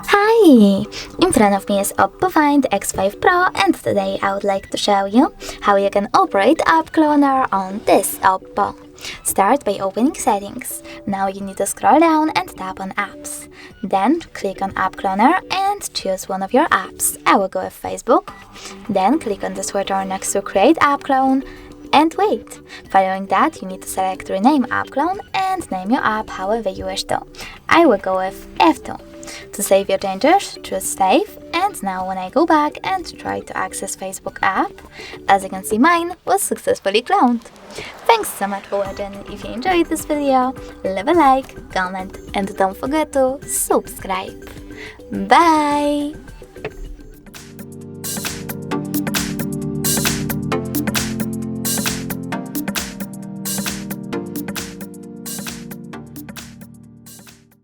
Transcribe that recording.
Hi! In front of me is Oppo Find X5 Pro, and today I would like to show you how you can operate App Cloner on this Oppo. Start by opening Settings. Now you need to scroll down and tap on Apps. Then click on App Cloner and choose one of your apps. I will go with Facebook. Then click on the switcher next to Create App Clone and wait. Following that, you need to select Rename App Clone and name your app however you wish to. I will go with F2. To save your changes, choose Save, and now when I go back and try to access Facebook app, as you can see, mine was successfully cloned. Thanks so much for watching. If you enjoyed this video, leave a like, comment, and don't forget to subscribe. Bye!